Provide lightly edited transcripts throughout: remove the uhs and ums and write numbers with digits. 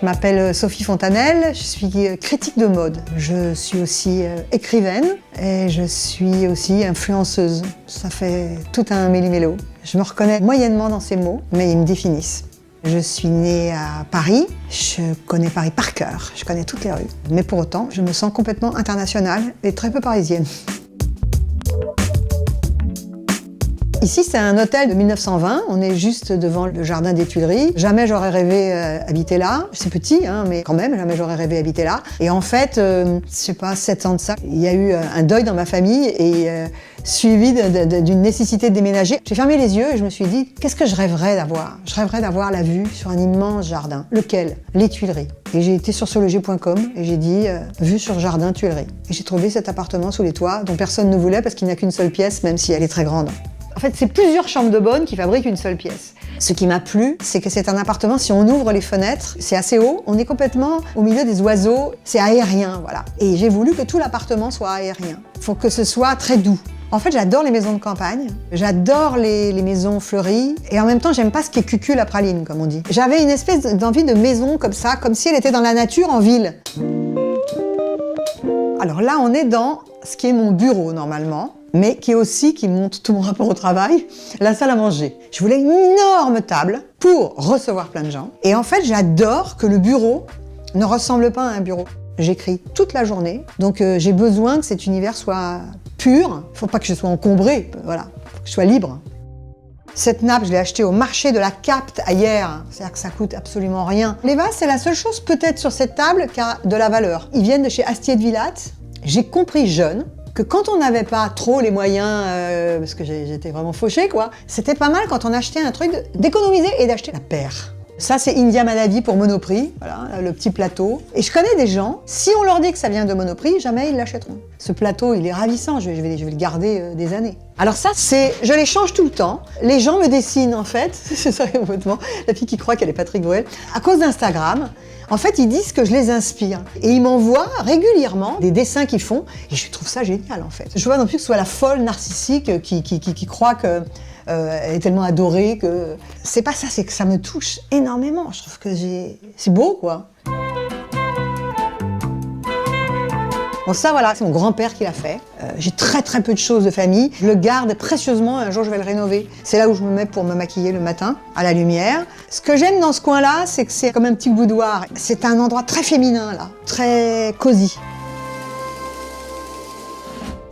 Je m'appelle Sophie Fontanelle, je suis critique de mode. Je suis aussi écrivaine et je suis aussi influenceuse. Ça fait tout un méli-mélo. Je me reconnais moyennement dans ces mots, mais ils me définissent. Je suis née à Paris, je connais Paris par cœur, je connais toutes les rues. Mais pour autant, je me sens complètement internationale et très peu parisienne. Ici, c'est un hôtel de 1920, on est juste devant le jardin des Tuileries. Jamais j'aurais rêvé habiter là. C'est petit, hein, mais quand même, jamais j'aurais rêvé habiter là. Et en fait, je sais pas, 7 ans de ça, il y a eu un deuil dans ma famille et suivi d'une nécessité de déménager. J'ai fermé les yeux et je me suis dit, qu'est-ce que je rêverais d'avoir? Je rêverais d'avoir la vue sur un immense jardin. Lequel? Les Tuileries. Et j'ai été sur surloger.com et j'ai dit vue sur jardin Tuileries. Et j'ai trouvé cet appartement sous les toits dont personne ne voulait parce qu'il n'y a qu'une seule pièce, même si elle est très grande. En fait, c'est plusieurs chambres de bonne qui fabriquent une seule pièce. Ce qui m'a plu, c'est que c'est un appartement, si on ouvre les fenêtres, c'est assez haut, on est complètement au milieu des oiseaux, c'est aérien, voilà. Et j'ai voulu que tout l'appartement soit aérien. Il faut que ce soit très doux. En fait, j'adore les maisons de campagne, j'adore les maisons fleuries, et en même temps, j'aime pas ce qui est cucul à praline, comme on dit. J'avais une espèce d'envie de maison comme ça, comme si elle était dans la nature, en ville. Alors là, on est dans ce qui est mon bureau, normalement, mais qui montre tout mon rapport au travail, la salle à manger. Je voulais une énorme table pour recevoir plein de gens. Et en fait, j'adore que le bureau ne ressemble pas à un bureau. J'écris toute la journée, donc j'ai besoin que cet univers soit pur. Il ne faut pas que je sois encombré, voilà, il faut que je sois libre. Cette nappe, je l'ai achetée au marché de la Capte hier, c'est-à-dire que ça coûte absolument rien. Les vases, c'est la seule chose peut-être sur cette table qui a de la valeur. Ils viennent de chez Astier de Villatte. J'ai compris jeune que quand on n'avait pas trop les moyens, parce que j'étais vraiment fauchée, quoi, c'était pas mal quand on achetait un truc d'économiser et d'acheter la paire. Ça, c'est India Manavi pour Monoprix, voilà, le petit plateau. Et je connais des gens, si on leur dit que ça vient de Monoprix, jamais ils l'achèteront. Ce plateau, il est ravissant, je vais le garder des années. Alors ça, je les change tout le temps. Les gens me dessinent, en fait, c'est ça complètement, la fille qui croit qu'elle est Patrick Bruel, à cause d'Instagram. En fait, ils disent que je les inspire. Et ils m'envoient régulièrement des dessins qu'ils font. Et je trouve ça génial, en fait. Je veux pas non plus que ce soit la folle narcissique qui croit que elle est tellement adorée que... C'est pas ça, c'est que ça me touche énormément. Je trouve que c'est beau, quoi. Bon, ça, voilà, c'est mon grand-père qui l'a fait. J'ai très peu de choses de famille. Je le garde précieusement, un jour je vais le rénover. C'est là où je me mets pour me maquiller le matin, à la lumière. Ce que j'aime dans ce coin-là, c'est que c'est comme un petit boudoir. C'est un endroit très féminin, là, très cosy.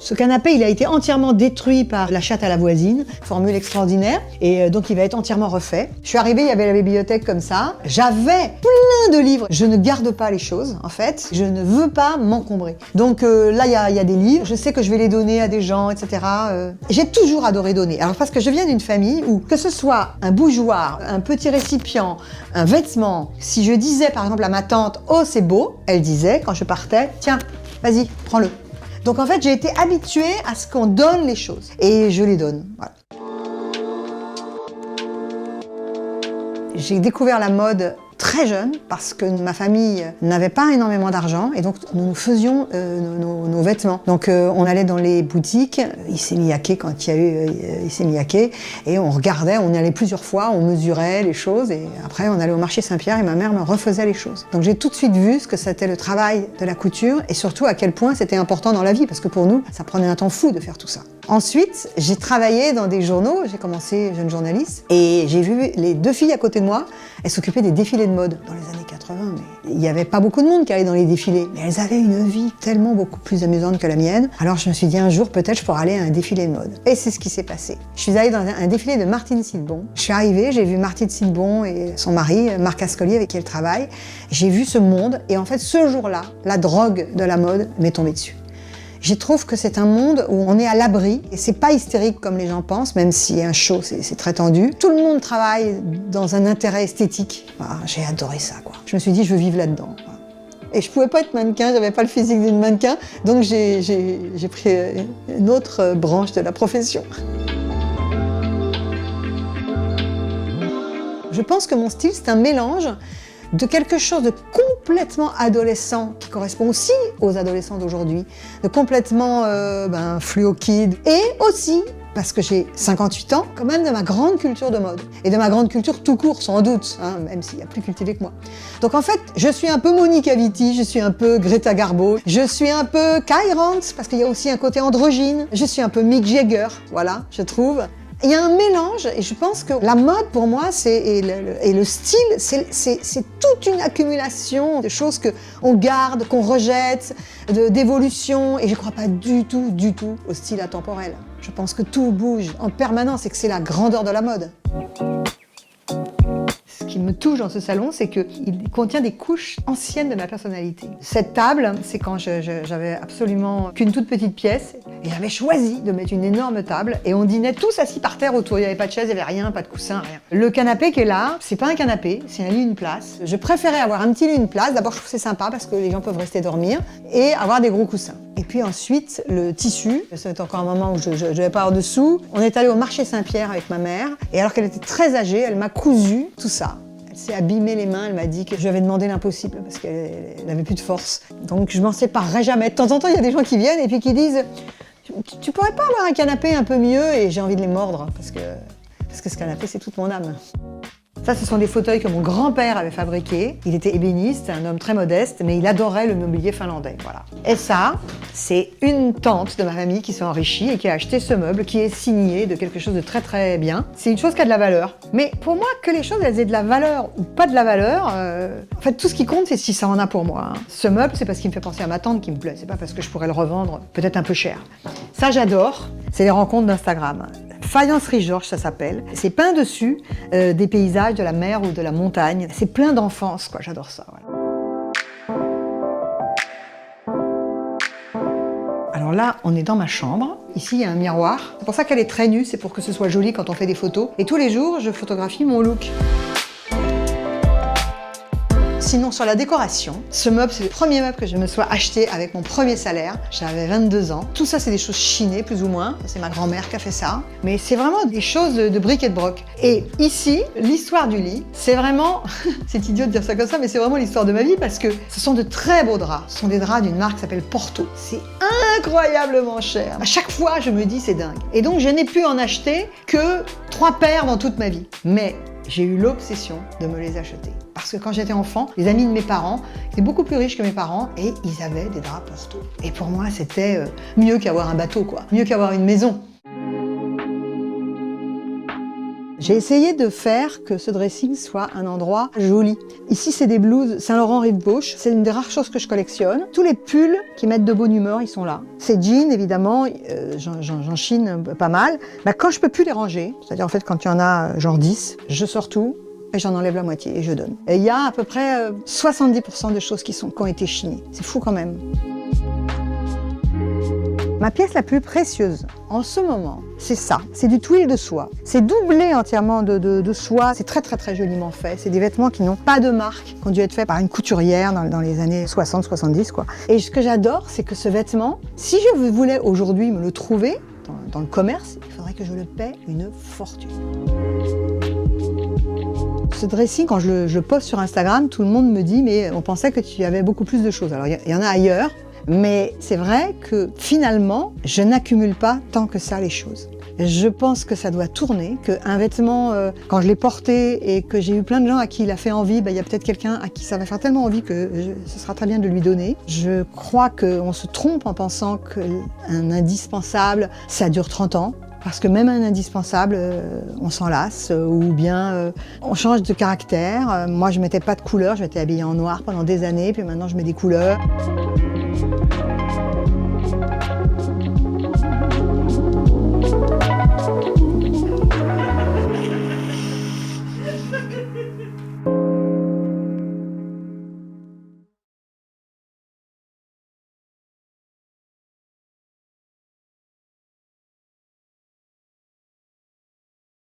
Ce canapé, il a été entièrement détruit par la chatte à la voisine, formule extraordinaire, et donc il va être entièrement refait. Je suis arrivée, il y avait la bibliothèque comme ça. J'avais plein de livres. Je ne garde pas les choses, en fait. Je ne veux pas m'encombrer. Donc là, il y a des livres. Je sais que je vais les donner à des gens, etc. J'ai toujours adoré donner. Alors parce que je viens d'une famille où, que ce soit un bougeoir, un petit récipient, un vêtement, si je disais par exemple à ma tante « Oh, c'est beau », elle disait, quand je partais « Tiens, vas-y, prends-le ». Donc en fait, j'ai été habituée à ce qu'on donne les choses. Et je les donne, voilà. J'ai découvert la mode très jeune parce que ma famille n'avait pas énormément d'argent et donc nous faisions nos vêtements. Donc on allait dans les boutiques, Issey Miyake quand il y a eu Issey Miyake, et on regardait, on y allait plusieurs fois, on mesurait les choses et après on allait au marché Saint-Pierre et ma mère me refaisait les choses. Donc j'ai tout de suite vu ce que c'était le travail de la couture et surtout à quel point c'était important dans la vie parce que pour nous, ça prenait un temps fou de faire tout ça. Ensuite, j'ai travaillé dans des journaux, j'ai commencé jeune journaliste et j'ai vu les deux filles à côté de moi, elles s'occupaient des défilés de mode dans les années 80, mais il n'y avait pas beaucoup de monde qui allait dans les défilés. Mais elles avaient une vie tellement beaucoup plus amusante que la mienne. Alors je me suis dit un jour peut-être je pourrais aller à un défilé de mode. Et c'est ce qui s'est passé. Je suis allée dans un défilé de Martine Silbon. Je suis arrivée, j'ai vu Martine Silbon et son mari, Marc Ascoli, avec qui elle travaille. J'ai vu ce monde et en fait ce jour-là, la drogue de la mode m'est tombée dessus. Je trouve que c'est un monde où on est à l'abri, et c'est pas hystérique comme les gens pensent, même si un show c'est très tendu. Tout le monde travaille dans un intérêt esthétique. Ah, j'ai adoré ça, quoi. Je me suis dit, je veux vivre là-dedans. Et je pouvais pas être mannequin, j'avais pas le physique d'une mannequin, donc j'ai pris une autre branche de la profession. Je pense que mon style, c'est un mélange de quelque chose de complètement adolescent, qui correspond aussi aux adolescents d'aujourd'hui, de complètement fluo kid, et aussi parce que j'ai 58 ans, quand même de ma grande culture de mode. Et de ma grande culture tout court, sans doute, hein, même s'il y a plus cultivé que moi. Donc en fait, je suis un peu Monica Vitti, je suis un peu Greta Garbo, je suis un peu Kai Rantz, parce qu'il y a aussi un côté androgyne, je suis un peu Mick Jagger, voilà, je trouve. Il y a un mélange, et je pense que la mode, pour moi, et le style, c'est toute une accumulation de choses qu'on garde, qu'on rejette, d'évolution, et je ne crois pas du tout au style atemporel. Je pense que tout bouge en permanence et que c'est la grandeur de la mode. Ce qui me touche dans ce salon, c'est qu'il contient des couches anciennes de ma personnalité. Cette table, c'est quand j'avais absolument qu'une toute petite pièce, et j'avais choisi de mettre une énorme table, et on dînait tous assis par terre autour. Il n'y avait pas de chaise, il n'y avait rien, pas de coussin, rien. Le canapé qui est là, c'est pas un canapé, c'est un lit une place. Je préférais avoir un petit lit une place. D'abord, je trouve que c'est sympa parce que les gens peuvent rester dormir, et avoir des gros coussins. Et puis ensuite, le tissu, c'est encore un moment où je n'avais pas en dessous. On est allé au marché Saint-Pierre avec ma mère, et alors qu'elle était très âgée, elle m'a cousu tout ça. Elle s'est abîmée les mains, elle m'a dit que je lui avais demandé l'impossible parce qu'elle n'avait plus de force. Donc je m'en séparerai jamais. De temps en temps, il y a des gens qui viennent et puis qui disent « Tu pourrais pas avoir un canapé un peu mieux ?» Et j'ai envie de les mordre parce que ce canapé, c'est toute mon âme. Ça, ce sont des fauteuils que mon grand-père avait fabriqués. Il était ébéniste, un homme très modeste, mais il adorait le mobilier finlandais, voilà. Et ça, c'est une tante de ma famille qui s'est enrichie et qui a acheté ce meuble qui est signé de quelque chose de très très bien. C'est une chose qui a de la valeur. Mais pour moi, que les choses elles aient de la valeur ou pas de la valeur, en fait, tout ce qui compte, c'est si ça en a pour moi. Hein. Ce meuble, c'est parce qu'il me fait penser à ma tante qui me plaît. C'est pas parce que je pourrais le revendre peut-être un peu cher. Ça, j'adore. C'est les rencontres d'Instagram. Faïencerie Georges, ça s'appelle. C'est peint dessus des paysages de la mer ou de la montagne. C'est plein d'enfance, quoi. J'adore ça. Voilà. Alors là, on est dans ma chambre. Ici, il y a un miroir. C'est pour ça qu'elle est très nue. C'est pour que ce soit joli quand on fait des photos. Et tous les jours, je photographie mon look. Sinon, sur la décoration, ce meuble, c'est le premier meuble que je me sois acheté avec mon premier salaire. J'avais 22 ans. Tout ça, c'est des choses chinées, plus ou moins. C'est ma grand-mère qui a fait ça. Mais c'est vraiment des choses de bric et de broc. Et ici, l'histoire du lit, c'est vraiment... c'est idiot de dire ça comme ça, mais c'est vraiment l'histoire de ma vie parce que ce sont de très beaux draps. Ce sont des draps d'une marque qui s'appelle Porto. C'est incroyablement cher. À chaque fois, je me dis, c'est dingue. Et donc, je n'ai pu en acheter que 3 paires dans toute ma vie. Mais j'ai eu l'obsession de me les acheter. Parce que quand j'étais enfant, les amis de mes parents étaient beaucoup plus riches que mes parents et ils avaient des draps Porto. Et pour moi, c'était mieux qu'avoir un bateau, quoi. Mieux qu'avoir une maison. J'ai essayé de faire que ce dressing soit un endroit joli. Ici, c'est des blouses Saint-Laurent Rive Gauche. C'est une des rares choses que je collectionne. Tous les pulls qui mettent de bonne humeur, ils sont là. Ces jeans, évidemment, j'en chine pas mal. Mais quand je peux plus les ranger, c'est-à-dire en fait quand il y en a genre 10, je sors tout et j'en enlève la moitié et je donne. Et il y a à peu près 70% de choses qui ont été chinées. C'est fou quand même. Ma pièce la plus précieuse en ce moment, c'est ça. C'est du twill de soie. C'est doublé entièrement de soie. C'est très très très joliment fait. C'est des vêtements qui n'ont pas de marque, qui ont dû être faits par une couturière dans les années 60-70 quoi. Et ce que j'adore, c'est que ce vêtement, si je voulais aujourd'hui me le trouver dans le commerce, il faudrait que je le paie une fortune. Ce dressing, quand je le poste sur Instagram, tout le monde me dit « mais on pensait que tu avais beaucoup plus de choses ». Alors il y en a ailleurs. Mais c'est vrai que finalement, je n'accumule pas tant que ça les choses. Je pense que ça doit tourner, qu'un vêtement, quand je l'ai porté et que j'ai eu plein de gens à qui il a fait envie, il y a peut-être quelqu'un à qui ça va faire tellement envie que ce sera très bien de lui donner. Je crois qu'on se trompe en pensant qu'un indispensable, ça dure 30 ans. Parce que même un indispensable, on s'en lasse ou bien on change de caractère. Moi, je mettais pas de couleur, je m'étais habillée en noir pendant des années, puis maintenant je mets des couleurs.